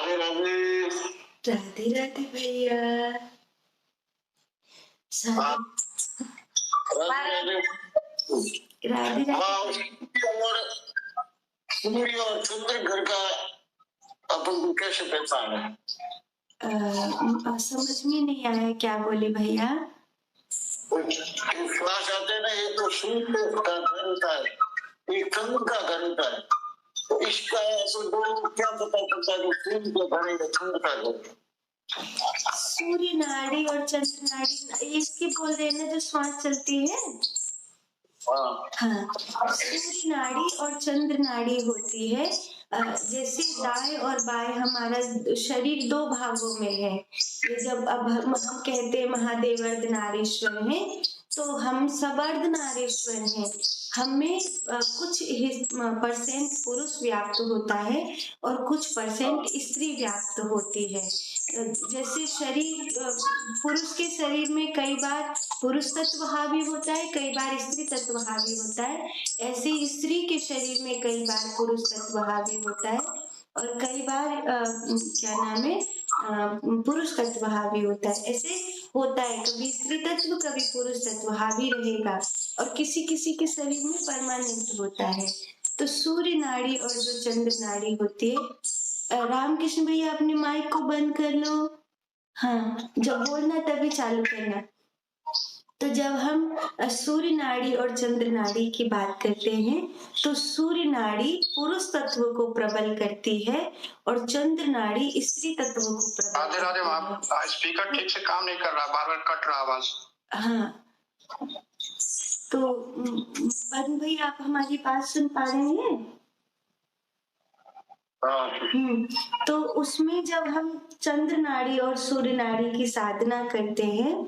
राधे राधे। राधे राधे भैया। राधे राधे। सूर्य और चंद्र घर का अपन को कैसे पहचान है? समझ में नहीं आया क्या बोले भैया। श्वास आते हैं ना, ये तो सूर्य का घर होता है, एक चंद्र का घर होता है, तो इसका तो क्या पता चलता है सूर्य का घर है या चंद्र का घर? सूर्य नाड़ी और चंद्र नाड़ी इसकी बोल रहे हैं ना, जो श्वास चलती है। हाँ, सूर्य नाड़ी और चंद्र नाड़ी होती है। जैसे दाएं और बाएं हमारा शरीर दो भागों में है। ये जब अब हम कहते हैं महादेव अर्धनारीश्वर हैं, तो हम सब अर्धनारीश्वर हैं। हमें कुछ परसेंट पुरुष व्याप्त होता है और कुछ परसेंट स्त्री व्याप्त होती है। जैसे शरीर, पुरुष के शरीर में कई बार पुरुष तत्व हावी होता है, कई बार स्त्री तत्व हावी होता है। ऐसे स्त्री के शरीर में कई बार पुरुष तत्व हावी होता है और कई बार क्या नाम है, पुरुष तत्व हावी होता है। ऐसे होता है, कभी स्त्री तत्व कभी पुरुष तत्व हावी रहेगा और किसी किसी के शरीर में परमानेंट होता है। तो सूर्य नाड़ी और जो चंद्र नाड़ी होती है, रामकृष्ण भैया अपने माइक को बंद कर लो। हाँ, जब बोलना तभी चालू करना। तो जब हम सूर्य नाड़ी और चंद्र नाड़ी की बात करते हैं, तो सूर्य नाड़ी पुरुष तत्व को प्रबल करती है और चंद्र नाड़ी स्त्री तत्व को प्रबल। राधे राधे, स्पीकर ठीक से काम नहीं कर रहा, बार बार कट रहा आवाज। हाँ, तो पद्म भैया आप हमारी बात सुन पा रहे हैं? तो उसमें जब हम चंद्र नाड़ी और सूर्य नाड़ी की साधना करते हैं,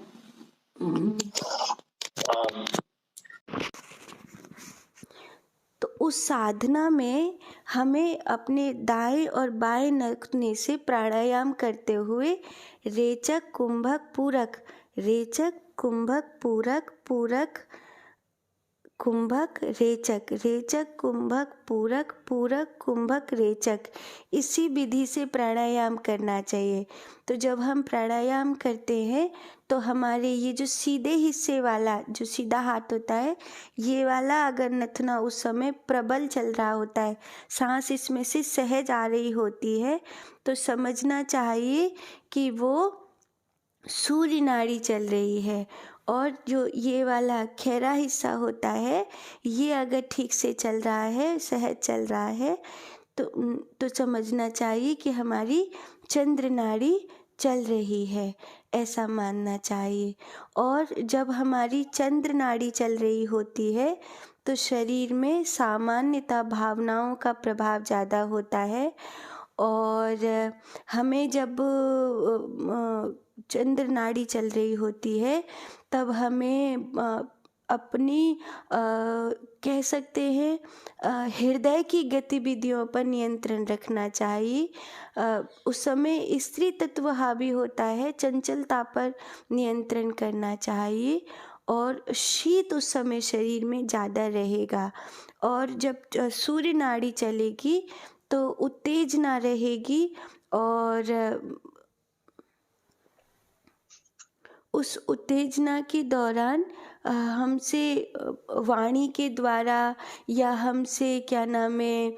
तो उस साधना में हमें अपने दाएं और बाएं नखने से प्राणायाम करते हुए रेचक कुंभक पूरक, रेचक कुंभक पूरक, पूरक कुंभक रेचक, रेचक कुंभक पूरक, पूरक कुंभक रेचक, इसी विधि से प्राणायाम करना चाहिए। तो जब हम प्राणायाम करते हैं तो हमारे ये जो सीधे हिस्से वाला, जो सीधा हाथ होता है, ये वाला अगर नथना उस समय प्रबल चल रहा होता है, सांस इसमें से सहज आ रही होती है, तो समझना चाहिए कि वो सूर्य नाड़ी चल रही है। और जो ये वाला खैरा हिस्सा होता है, ये अगर ठीक से चल रहा है, सहज चल रहा है, तो समझना चाहिए कि हमारी चंद्र नाड़ी चल रही है, ऐसा मानना चाहिए। और जब हमारी चंद्र नाड़ी चल रही होती है तो शरीर में सामान्यतः भावनाओं का प्रभाव ज़्यादा होता है। और हमें जब चंद्र नाड़ी चल रही होती है तब हमें अपनी कह सकते हैं हृदय की गतिविधियों पर नियंत्रण रखना चाहिए। उस समय स्त्री तत्व हावी होता है, चंचलता पर नियंत्रण करना चाहिए और शीत उस समय शरीर में ज़्यादा रहेगा। और जब सूर्य नाड़ी चलेगी तो उत्तेजना रहेगी और उस उत्तेजना के दौरान हमसे वाणी के द्वारा या हमसे क्या नाम है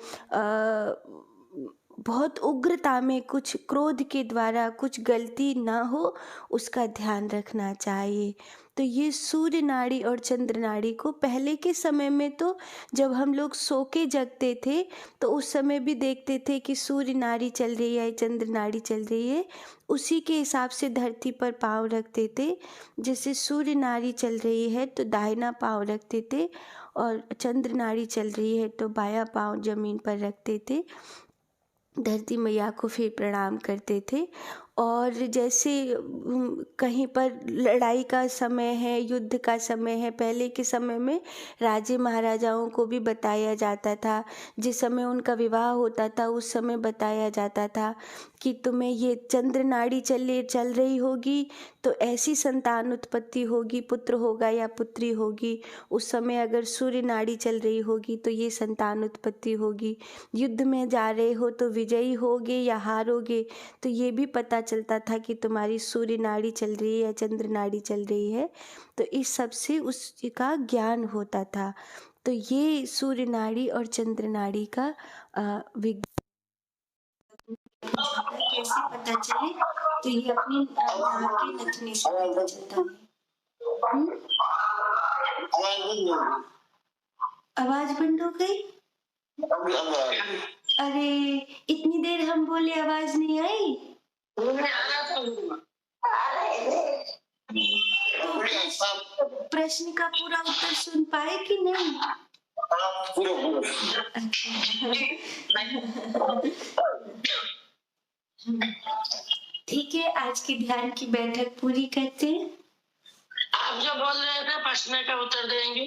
बहुत उग्रता में कुछ क्रोध के द्वारा कुछ गलती ना हो, उसका ध्यान रखना चाहिए। तो ये सूर्य नाड़ी और चंद्र नाड़ी को पहले के समय में तो जब हम लोग सो के जगते थे तो उस समय भी देखते थे कि सूर्य नाड़ी चल रही है, चंद्र नाड़ी चल रही है, उसी के हिसाब से धरती पर पाँव रखते थे। जैसे सूर्य नाड़ी चल रही है तो दाहिना पाँव रखते थे और चंद्र नाड़ी चल रही है तो बायां पाँव जमीन पर रखते थे, धरती मैया को फिर प्रणाम करते थे। और जैसे कहीं पर लड़ाई का समय है, युद्ध का समय है, पहले के समय में राजे महाराजाओं को भी बताया जाता था। जिस समय उनका विवाह होता था उस समय बताया जाता था कि तुम्हें ये चंद्र नाड़ी चल रही होगी तो ऐसी संतान उत्पत्ति होगी, पुत्र होगा या पुत्री होगी। उस समय अगर सूर्य नाड़ी चल रही होगी तो ये संतान उत्पत्ति होगी। युद्ध में जा रहे हो तो विजयी होगे या हारोगे, तो ये भी पता चलता था कि तुम्हारी सूर्य नाड़ी चल रही है या चंद्र नाड़ी चल रही है। तो इस सब से उसका ज्ञान होता था। तो ये सूर्य नाड़ी और चंद्र नाड़ी का विज्ञान कैसे पता चले, तो ये अपनी नाक के नथनी से पता चलता है। आवाज बंद हो गई। अरे इतनी देर हम बोले आवाज नहीं आई। तो प्रश्न का पूरा उत्तर सुन पाए कि नहीं? ठीक है, आज की ध्यान की बैठक पूरी करते हैं। आप जो बोल रहे थे प्रश्न का उत्तर देंगे।